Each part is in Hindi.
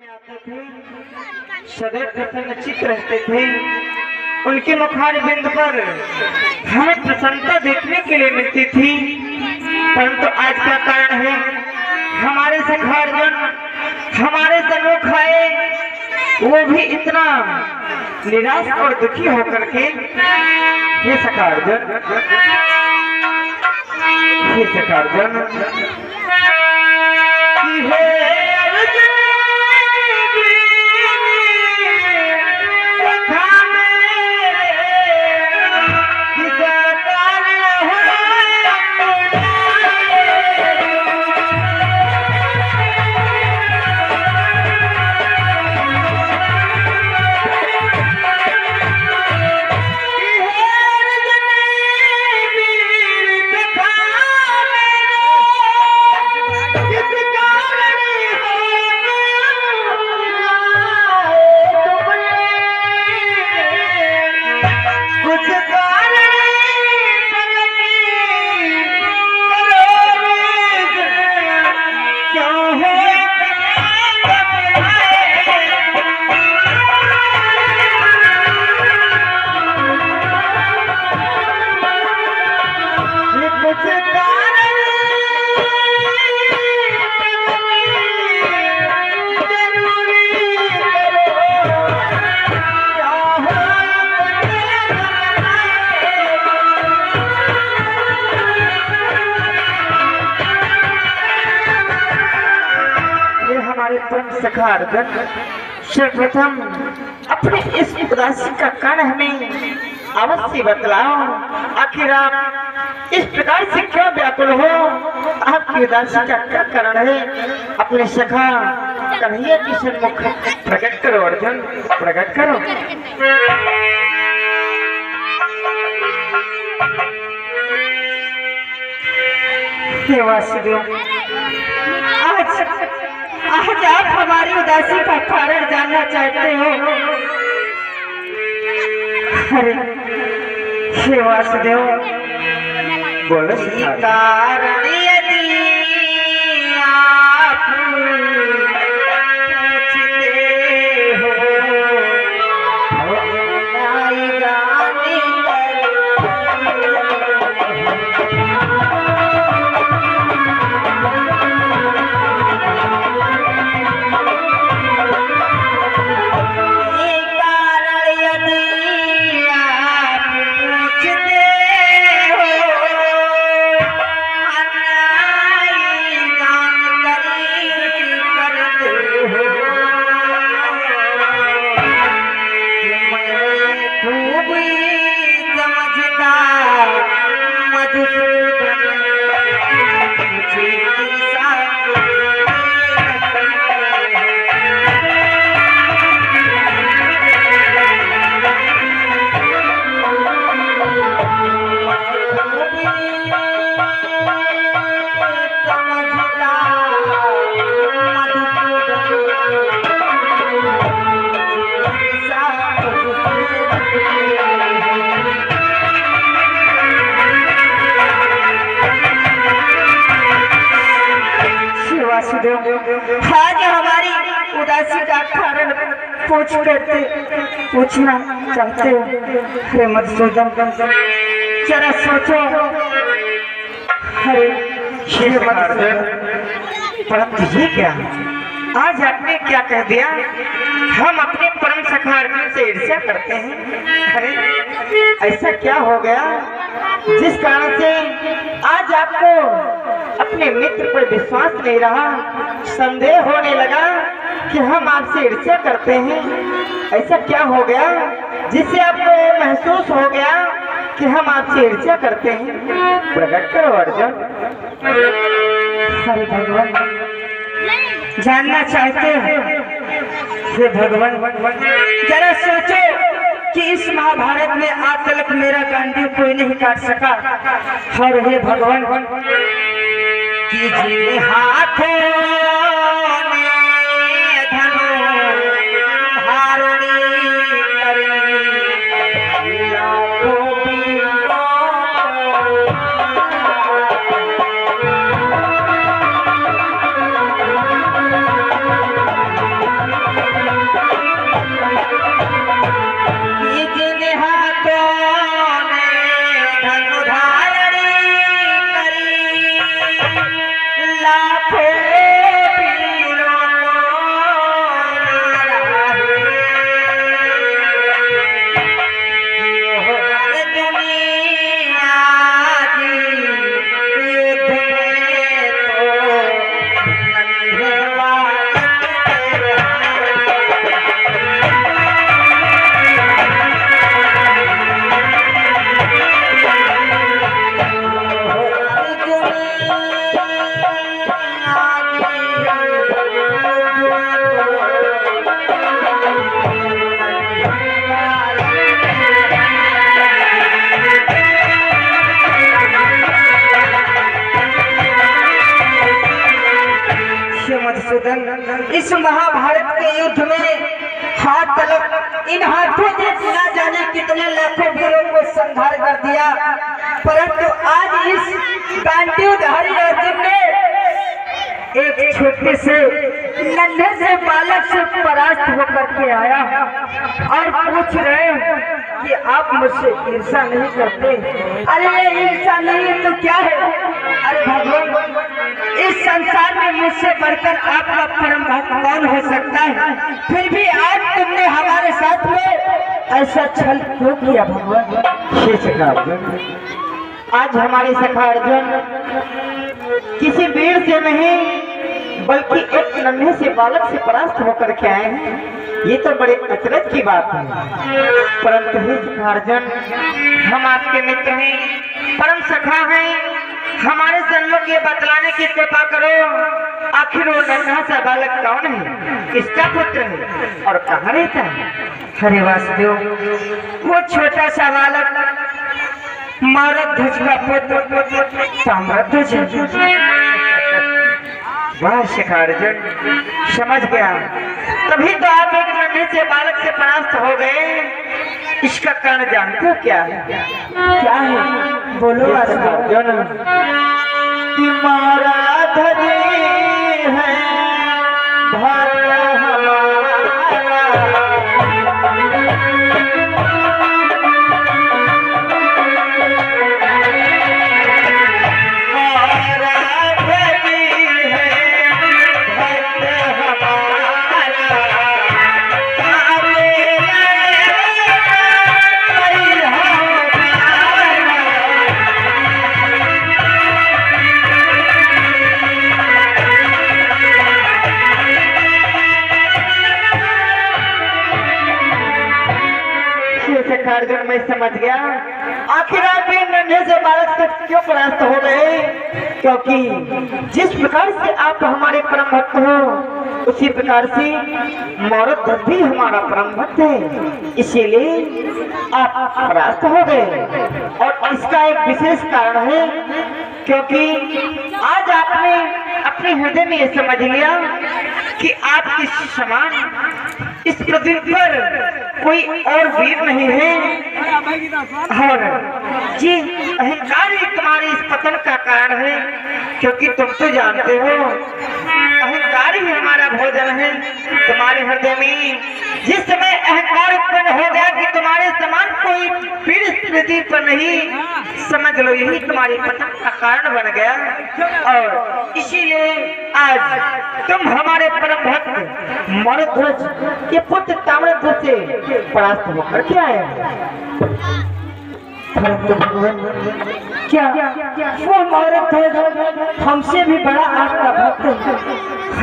आते थे, सदैव प्रसन्न चित्त रहते थे। उनके मुखार बिंद पर हमें प्रसन्नता देखने के लिए मिलती थी। परंतु आज का कारण है, हमारे सखार्जन हमारे सन्मुख आए, वो भी इतना निराश और दुखी होकर के, ये सखार्जन सखार्जन सर्वप्रथम अपने इस उदासी का कारण हमें अवश्य बतलाओ। आखिर आप इस प्रकार से क्यों व्याकुल हो? आपकी उदासी का क्या कारण है? अपने सखा कन्हैया की सन्मुख प्रकट करो अर्जुन, प्रकट करो। हे वासुदेव, आज आप हमारी उदासी का कारण जानना चाहते हो? अरे हे वासुदेव, बोलो। कारण यदि आप पूछते हो, आज हमारी उदासी का कारण पूछना चाहते हो? अरे मधुसूदन, जरा सोचो। अरे परंतु ये क्या, आज आपने क्या कह दिया? हम अपने परम सखा अर्जुन से ईर्ष्या करते हैं। अरे ऐसा क्या हो गया जिस कारण से आज आपको अपने मित्र पर विश्वास नहीं रहा, संदेह होने लगा कि हम आपसे ईर्ष्या करते हैं? ऐसा क्या हो गया जिससे आपको महसूस हो गया कि हम आपसे ईर्ष्या करते हैं? प्रकट करो अर्जुन। हरे भगवान, जानना चाहते हो? हे भगवान, जरा सोचो कि इस महाभारत में आज तक मेरा गांधी कोई नहीं काट सका। और हे भगवान, कीजिए हाथों में धनुष धारणी करी, लाखों वीरों इस महाभारत के युद्ध में हाथ तलक इन हाथों ने ना जाने कितने लाखों वीरों को संहार कर दिया, परंतु आज इस गांडीवधारी अर्जुन ने एक छोटे से नन्हे से बालक से परास्त होकर के आया और पूछ रहे कि आप मुझसे ईर्ष्या नहीं करते? अरे ईर्ष्या नहीं तो क्या है? अरे भगवान, इस संसार में मुझसे बढ़कर आपका परम भक्त कौन हो सकता है? फिर भी आज तुमने हमारे साथ में ऐसा छल क्यों किया भगवान? आज हमारे सखा अर्जुन किसी वीर से नहीं बल्कि एक नन्हे से बालक से परास्त होकर के आए हैं। ये तो बड़े अचरज की बात है। परंतु हे सखा अर्जुन, हम आपके मित्र हैं, परम सखा हैं, हमारे सन्मुख ये बतलाने की कृपा करो, आखिर वो नन्हा सा बालक कौन है, किसका पुत्र है और कहाँ रहता है? हरे वासुदेव, वो छोटा सा बालक मारध्वज का पुत्र ताम्रध्वज। वाह सखा अर्जुन, समझ गया। तभी तो आप एक नन्हे से बालक से परास्त हो गए। इसका कारण जानते हो क्या है? क्या है? बोलो अर्जुन। कि मारा धरी है भक्त हमारा, अर्जुन मैं समझ गया। आखिर आप नन्हे से बालक से क्यों परास्त हो गए? क्योंकि जिस प्रकार से आप हमारे परम भक्त हो, उसी प्रकार से मारध्वज भी हमारा परम भक्त है, इसीलिए आप परास्त हो गए। और इसका एक विशेष कारण है, क्योंकि आज आपने अपने हृदय में ये समझ लिया कि आपके समान इस पृथ्वी पर कोई और वीर नहीं है। और जी अहंकार ही तुम्हारे इस पतन का कारण है, क्योंकि तुम तो जानते हो अहंकार ही हमारा भोजन है। तुम्हारे हृदय में जिस समय अहंकार उत्पन्न हो गया कि तुम्हारे समान कोई वीर इस पृथ्वी पर नहीं, समझ लो यही तुम्हारी पतन का कारण बन गया। और इसीलिए आज तुम हमारे परम भक्त मारध्वज के पुत्र ताम्रध्वज से परास्त होकर के आए। क्या वो मारध्वज हमसे भी बड़ा आपका भक्त है?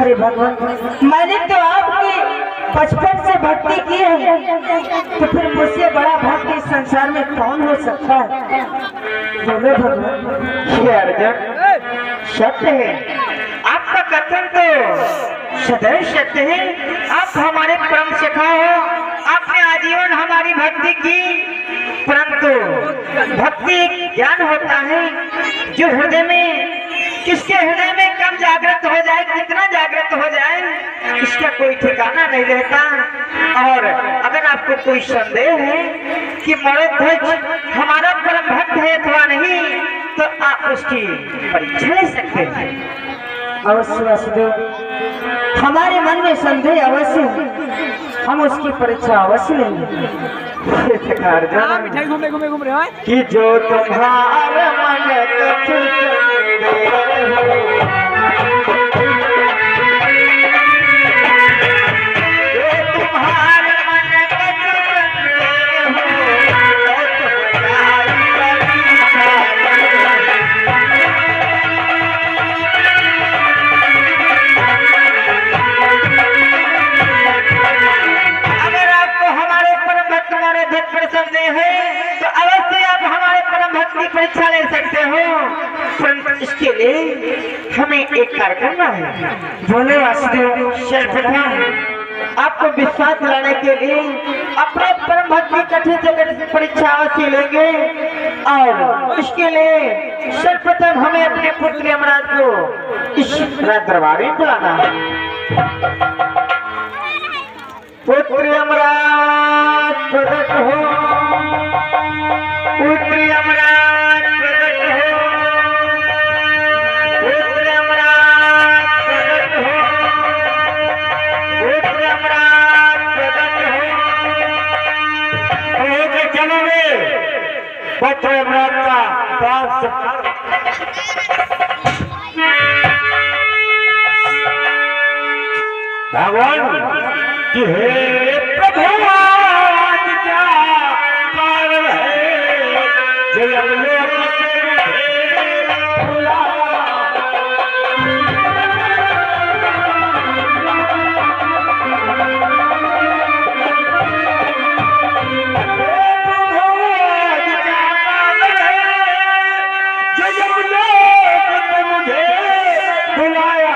अरे भगवान, मैंने तो आपकी बचपन से भक्ति की है, तो फिर मुझसे बड़ा भक्त इस संसार में कौन हो सकता है? बोलो भगवान। अर्जुन, सत्य है आपका कथन, तो सदैव सत्य है। आप हमारे परम सखा हो, आपने आजीवन हमारी भक्ति की, परंतु भक्ति एक ज्ञान होता है जो हृदय में, किसके हृदय में कब जागृत हो जाए, कितना जागृत हो जाए, इसका कोई ठिकाना नहीं रहता। और अगर आपको कोई संदेह है कि मारध्वज हमारा परम भक्त है अथवा नहीं, तो आप उसकी परीक्षा ले सकते हैं। अवश्य वासुदेव, हमारे मन में संदेह अवश्य है, हम उसकी परीक्षा अवश्य लेंगे। कि जो तुम्हारा मन संदेह है तो अवश्य आप हमारे परम भक्त की परीक्षा ले सकते हो, परंतु इसके लिए हमें एक कार्य करना है। बोले वासुदेव। सर्वप्रथम आपको विश्वास दिलाने के लिए अपने परम भक्त की कठिन से कठिन परीक्षा अवश्य लेंगे, और इसके लिए सर्वप्रथम हमें अपने पुत्र यमराज को इस दरबार में बुलाना है। प्रकट हो, पुत्र यमराज प्रकट हो, पुत्र यमराज प्रकट हो, पुत्र यमराज प्रकट हो। एक चलो में पुत्र यमराज का पास भगवान कि हे प्रभु आज क्या कारण है जो यमलोक से मुझे बुलाया।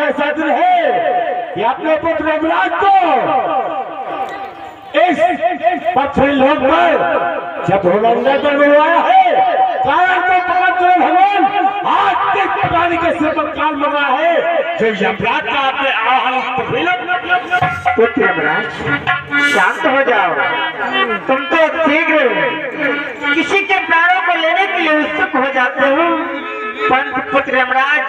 ऐसा दिन है कि अपने पुत्र यमराज को इस पृथ्वी लोक पर जब भूलंगा कर बुलवाया है, कारण को पकड़ भगवान आज तक प्राणी के सिर पर काल मरा है जो यमराज का आपने पुत्र यमराज शांत हो जाओ। तुम तो शीघ्र किसी के प्राणों को लेने के लिए उत्सुक हो जाते हो, परंतु पुत्र यमराज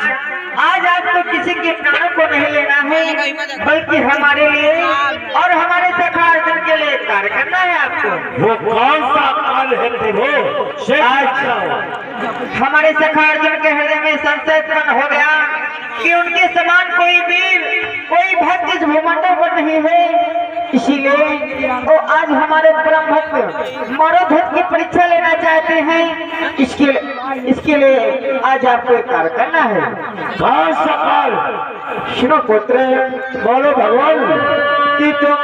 आज आपको किसी के प्राणों को नहीं लेना है, बल्कि हमारे लिए और हमारे सखा अर्जुन के लिए कार्य करना है आपको। वो कौन सा कार्य है प्रभु? आज हमारे सखा अर्जुन के हृदय में संशय उत्पन्न हो गया कि उनके समान कोई वीर कोई भक्त इस भूमंडल पर नहीं है, इसीलिए वो आज हमारे परम भक्त मरोधत की परीक्षा लेना चाहते हैं। इसके लिए आज आपको एक कार्य करना है। कौन सा कार्य? सुनो पुत्र, बोलो भगवान कि तुम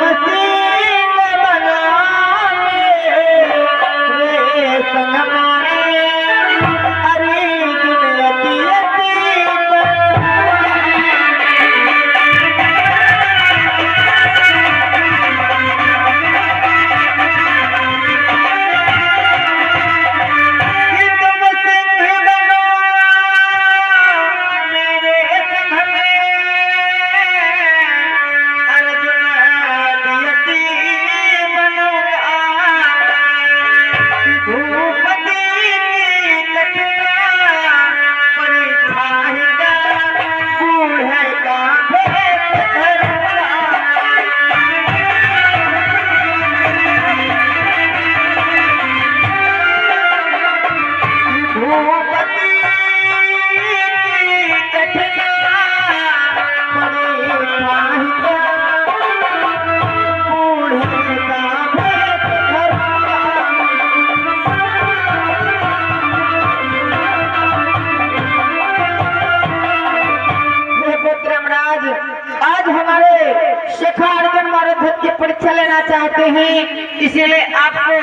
परीक्षा लेना चाहते हैं, इसीलिए आपको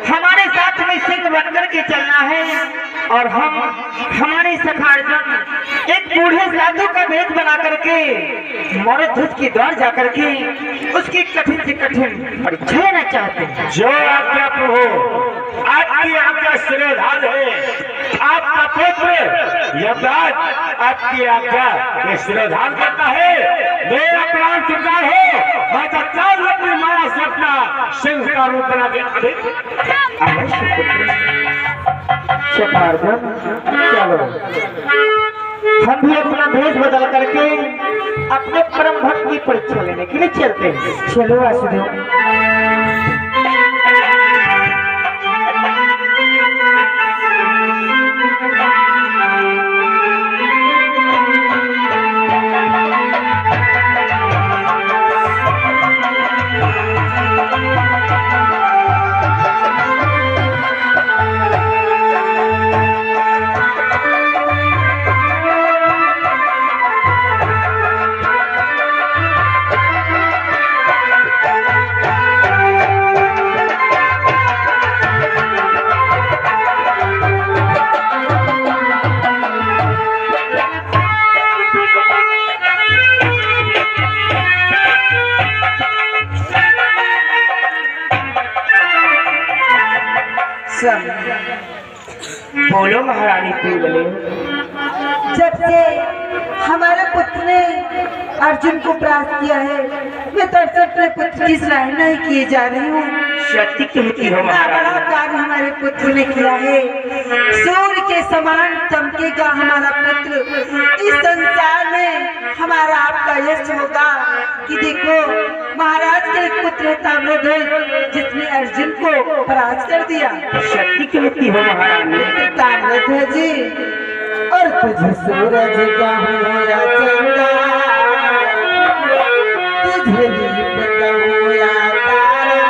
हमारे साथ में सिंह बनकर के चलना है। और हम हमारे सखा अर्जुन एक बूढ़े साधु का भेष बना करके मरुधुत की दौड़ जाकर के उसकी कठिन से कठिन परीक्षा लेना चाहते हैं। जो आज्ञा प्रभु, आपकी आज्ञा शिरोधार्य है। आपका पुत्र यमराज आपकी आज्ञा में शिरोधार्य करता है। मेरा प्राण स्वीकार हो, मैं तत्काल अपनी माया से अपना सिंह का रूप बना के अर्जुन चलो हम भी अपना भेष बदल करके अपने परम भक्त की परीक्षा लेने के लिए चलते हैं। चलो वासुदेव। बोलो महारानी पिंगले। जब से हमारे पुत्र ने अर्जुन को प्राप्त किया है, मैं तब से अपने पुत्र की सराहना ही किए जा रही हूँ। सत्य कहती हो इतना बड़ा महारानी। कार्य हमारे पुत्र ने किया है। सूर्य के समान चमकेगा हमारा पुत्र। इस संसार में हमारा आपका यश होगा कि देखो महाराज के एक पुत्र ताम्रध्वज जिसने अर्जुन को परास्त कर दिया। सत्य कहती हो महारानी। ताम्रध्वज और तुझे सूरज का होया चंदा, तुझे दीप का होया तारा,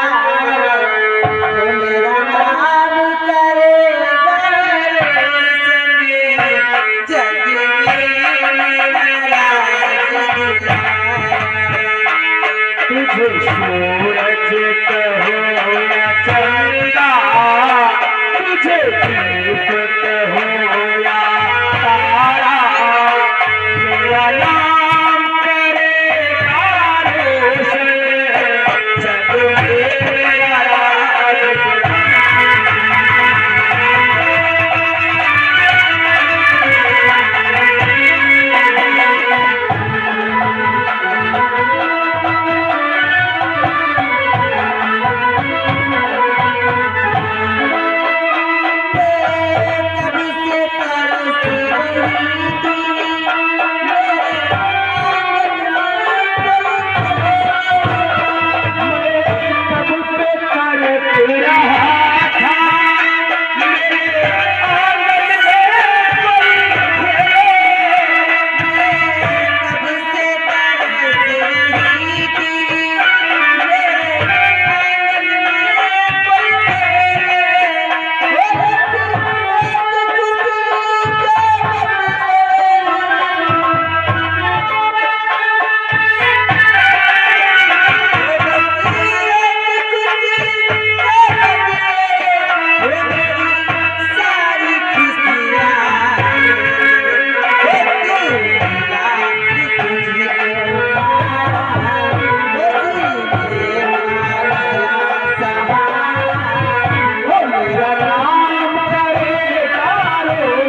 तो मेरा नाम करेगा रोशन, जग में मेरा राज तुझे सूरज कहो या चंदा, तुझे दीप कहो या तारा, मेरा नाम करेगा रोशन, जग में मेरा राज। कभी से तरसी रही थी मेरे आंगन कब से करते रहा था मेरे आंगन में कोई कभी से तरसी रही थी मेरे आंगन में कोई सारी मेरा नाम करेगा रोशन,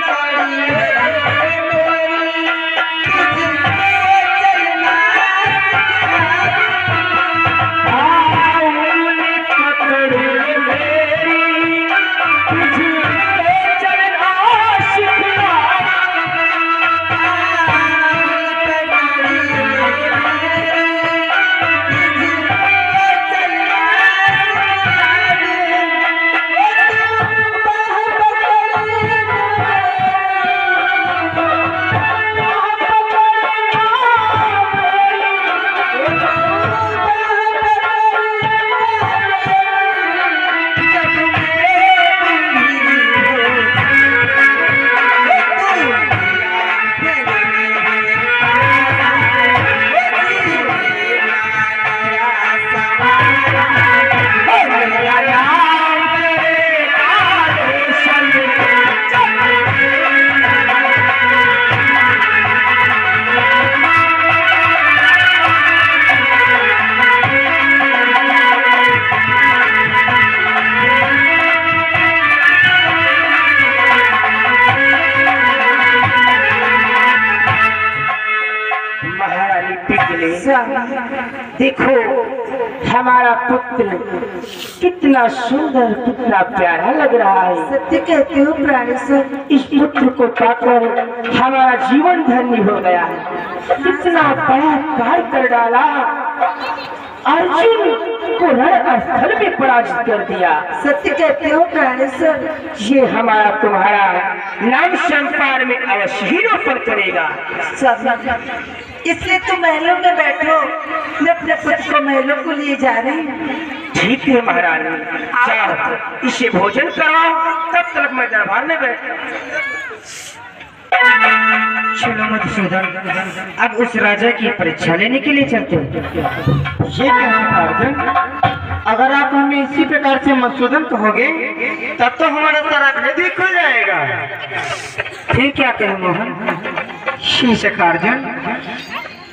जग में मेरा महारानी पिघले। देखो हमारा पुत्र कितना सुंदर कितना प्यारा लग रहा है। सत्य कहते हो प्राणेश्वर। इस पुत्र को पाकर हमारा जीवन धन्य हो गया है। कितना बड़ा कार्य कर डाला, अर्जुन को रणस्थल में पराजित कर दिया। सत्य कहते हो प्राणेश्वर। ये हमारा तुम्हारा नाम संसार में अवश्य ही रोशन करेगा। इसलिए तुम महलों में बैठो, मैं अपने पुत्र को महलों को लिए जा रही हूँ। ठीक है महारानी, जाओ इसे भोजन करवाओ, तब तक मैं दरबार में बैठ। चलो मधुसूदन, अब उस राजा की परीक्षा लेने के लिए चलते हैं। ये क्या है अर्जुन, अगर आप हमें इसी प्रकार से मधुसूदन कहोगे तब तो हमारा सारा भेद ही खुल जाएगा। फिर क्या कहें मोहन? शीर्षक अर्जुन,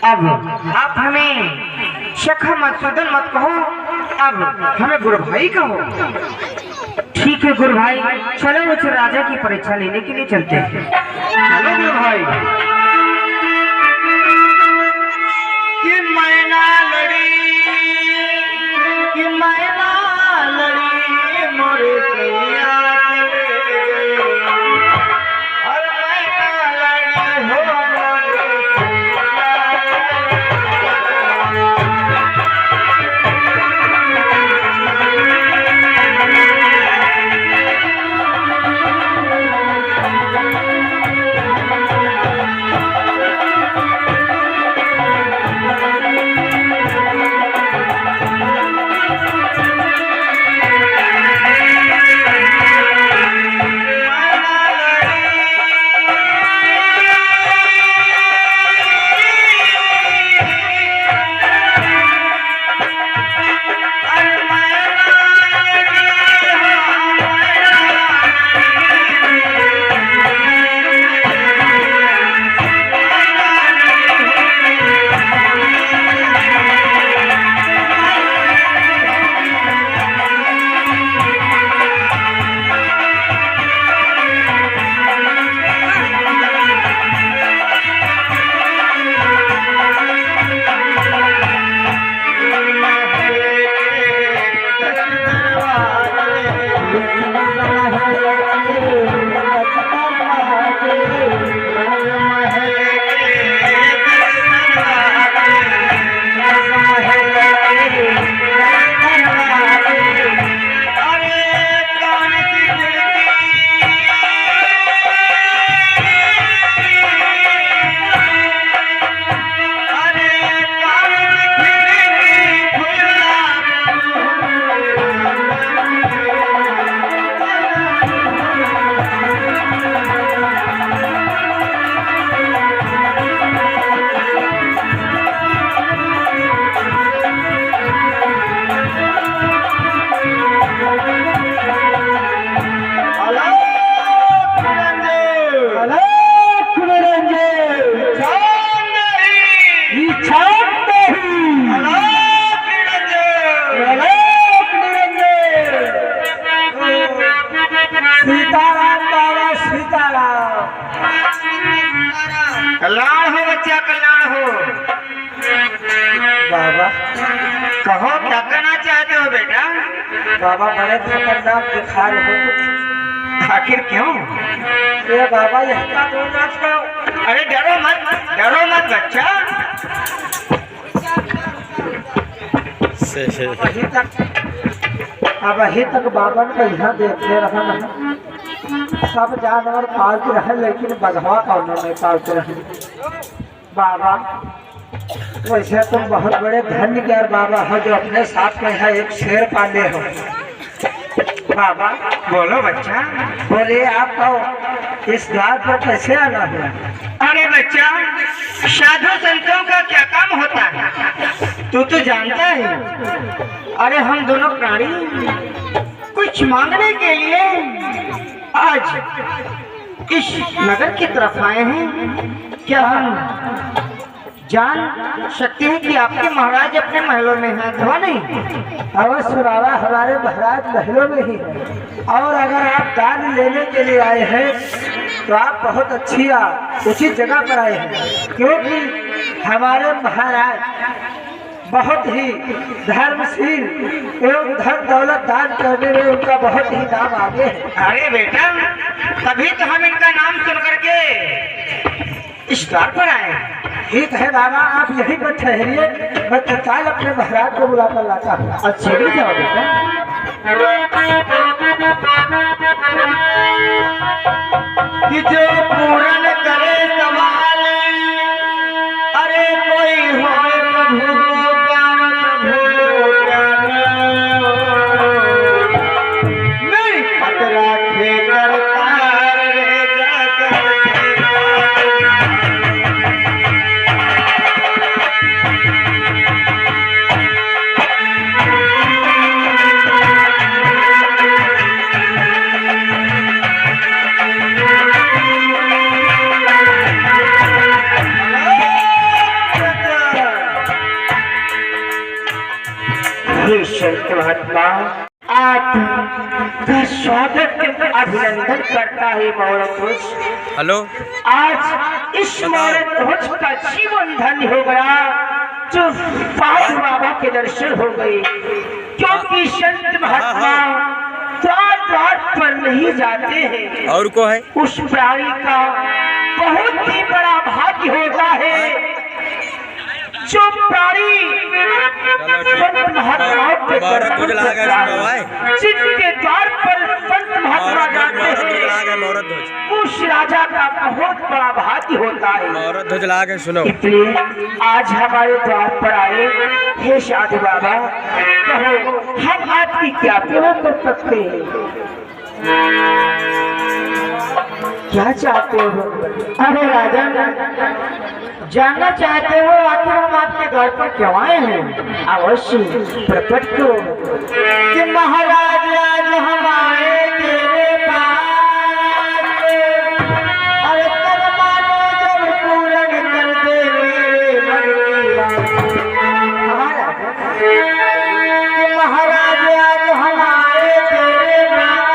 अब आप हमें सखा मधुसूदन मत कहो, अब हमें गुरु भाई कहो। ठीक है गुरु भाई, चलो उस राजा की परीक्षा लेने के लिए चलते हैं। चलो गुरु भाई। कि मैना लड़ी, कि मैना लड़ी मोरे कैया के, और मैना लड़ी हो मोरे कल्याण हो बच्चा, कल्याण हो। बाबा कहो क्या कहना चाहते हो बेटा? बाबा बड़े खतरनाक बुखार हो। आखिर क्यों? ये बाबा यही का दो नाच करो। अरे डरो मत बच्चा। अभी तक बाबा को यहाँ देखते रहा, सब जानवर पालते रहे लेकिन बधवा कौन नहीं पालते रहे। बाबा वैसे तुम बहुत बड़े धन्य के बाबा हो जो अपने साथ में है एक शेर पाले हो। बाबा बोलो बच्चा। बोले आप कहो इस द्वार पर कैसे आना है? अरे बच्चा, साधु संतों का क्या काम होता है तू तो जानता है। अरे हम दोनों प्राणी कुछ मांगने के लिए आज इस नगर की तरफ आए हैं। क्या हम जान सकते हैं कि आपके महाराज अपने महलों में हैं अथवा नहीं? अवश्य बाबा, हमारे महाराज महलों में ही है। और अगर आप दान लेने के लिए आए हैं तो आप बहुत अच्छी उचित जगह पर आए हैं, क्योंकि हमारे महाराज बहुत ही धर्मशील एवं धन दौलत दान करने में उनका बहुत ही नाम आगे है। अरे बेटा, तभी तो हम इनका नाम सुन करके इस द्वार पर आए। ठीक है बाबा, आप यहीं पर ठहरिए, मैं तत्काल अपने महाराज को बुलाकर लाता हूँ। अच्छे भी जाओ बेटा। कि जो पूर्ण करे सवाल, अरे का स्वागत अभिनंदन करता है मुहूर्त ध्वज। हेलो, आज इस मुहूर्त ध्वज का जीवन धन्य हो गया जो साधु बाबा के दर्शन हो गए, क्योंकि संत महात्मा द्वार द्वार पर नहीं जाते हैं। और को है उस प्राणी का बहुत ही बड़ा भाग्य होता है जो प्राणी संत महात्माओं के दर्शन करता है। जिनके द्वार पर संत महात्मा जाते हैं उस राजा का बहुत बड़ा भाग्य होता है। मुहूर्त ध्वज ला के सुनो। इसलिए आज हमारे द्वार पर आए हे साधु बाबा, कहो हम आपकी क्या सेवा कर सकते हैं? क्या चाहते हो? अरे राजन, जानना चाहते हो आखिर हम आपके घर पर क्यों आए हैं? अवश्य प्रकट करो कि महाराज आज हम आए तेरे पास। अरे तब मानो जब पूर्ण कर दे मेरे मन की बात। कि महाराज आज हम आए तेरे पास।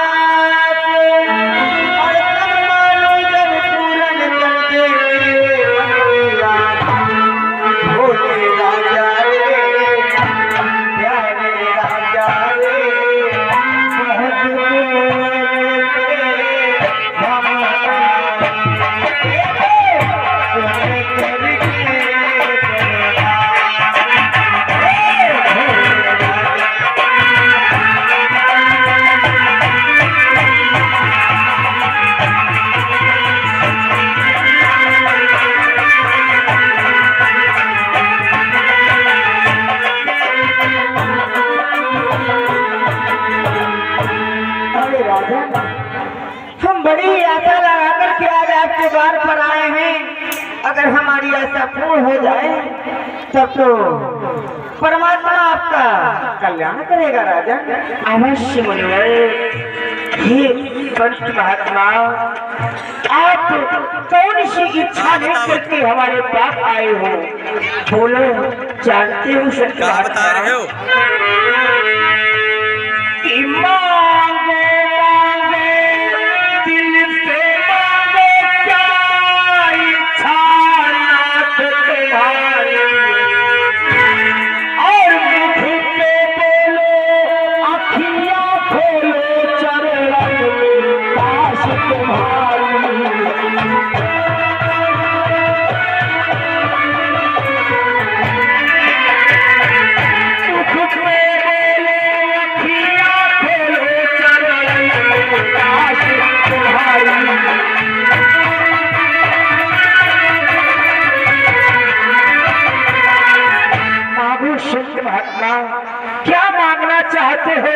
अरे तब मानो जब पूर्ण कर दे मेरे मन की बात। भोले राजा रे, प्यारे राजा रे, बहुत अरे राजा, हम बड़ी आशा लगा करके आज आपके द्वार पर आए हैं। अगर हमारी आशा पूर्ण हो जाए तब तो परमात्मा आपका कल्याण करेगा राजा। अवश्य मुनिवर। हे संत महात्मा, आप कौन सी इच्छा लेकर के हमारे पास आए हो? बोलो, जानते हो संत क्या बता रहे हो? कि मांगो मांगो दिल से मांगो, क्या इच्छा नाथ तुम्हारी। और मुख पे बोलो, अखियां खोलो, चरण में पास तुम्हारी। मुख पे बोलो, अखियां खोलो, चरण में पास तुम्हारी। मांगो संत महात्मा, क्या मांगना चाहते हो?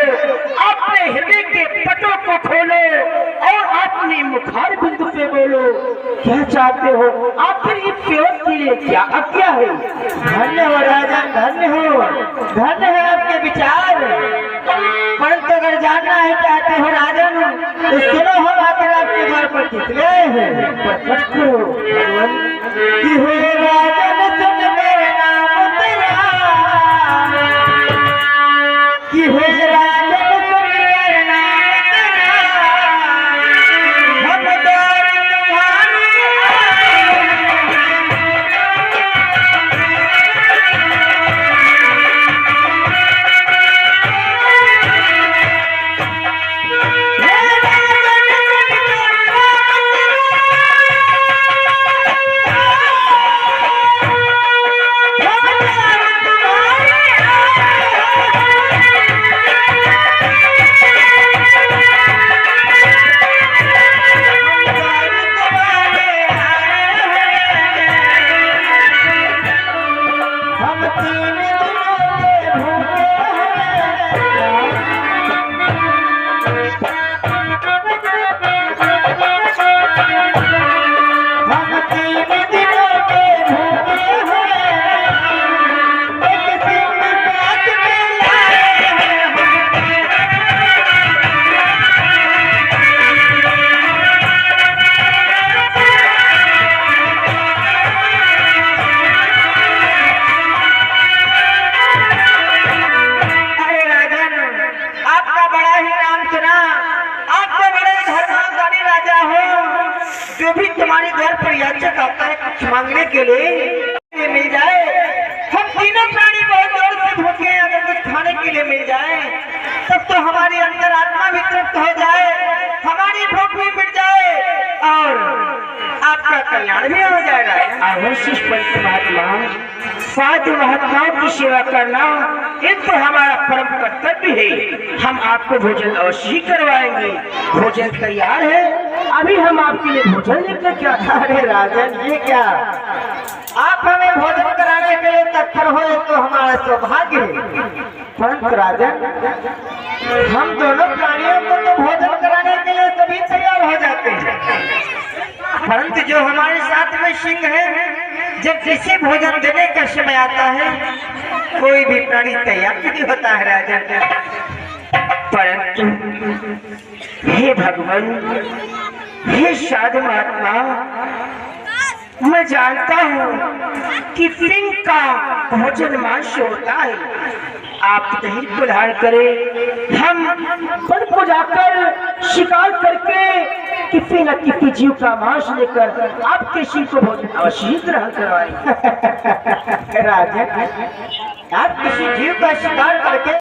अपने हृदय के पटों को खोलो और अपनी मुखार बिंदु पे बोलो, क्या चाहते हो? आखिर इस सेवक के लिए क्या आज्ञा है? धन्य हो राजा, धन्य हो, धन्य है आपके विचार। परंतु अगर जानना है चाहते हो राजन, तो सुनो, हम आकर आपके घर पर किस गए हैं? प्रकट करो भगवान। कि हो राजन सुन मेरे नाम तेरा, कि हो राजन सुन मेरे नाम तेरा, हम द्वार तुम्हारे जो भी तुम्हारे घर पर याचक आता है कुछ मांगने के लिए ये मिल जाए। हम तीनों प्राणी बहुत जोर से भूखे हैं, अगर कुछ खाने के लिए मिल जाए तब तो हमारी अंतरात्मा भी तृप्त हो जाए, हमारी भूख भी मिट जाए और आपका कल्याण भी हो जाएगा। अवश्य पंच महात्मा, साधु महात्माओं की सेवा करना एक तो हमारा परम कर्तव्य है। हम आपको भोजन अवश्य ही करवाएंगे। भोजन तैयार है, अभी हम आपके लिए भोजन लेकर क्या था। अरे राजन, ये क्या आप हमें भोजन कराने के लिए तत्पर हो तो हमारा सौभाग्य है। परंतु राजन, हम दोनों प्राणियों को तो भोजन कराने के लिए सभी तैयार हो जाते हैं, परंतु जो हमारे साथ में सिंह है, जब जिसे भोजन देने का समय आता है कोई भी प्राणी तैयार नहीं होता है राजन। परंतु हे भगवान, हे साधु महात्मा, मैं जानता हूँ कि सिंह का भोजन मांस होता है। आप नहीं बुलाड़ करे, हम वन को जाकर शिकार करके किसी न किसी जीव का मांस लेकर आपके शिव को भोजन अवश्य ग्रहण करवाएंगे। राजन, आप किसी जीव का शिकार करके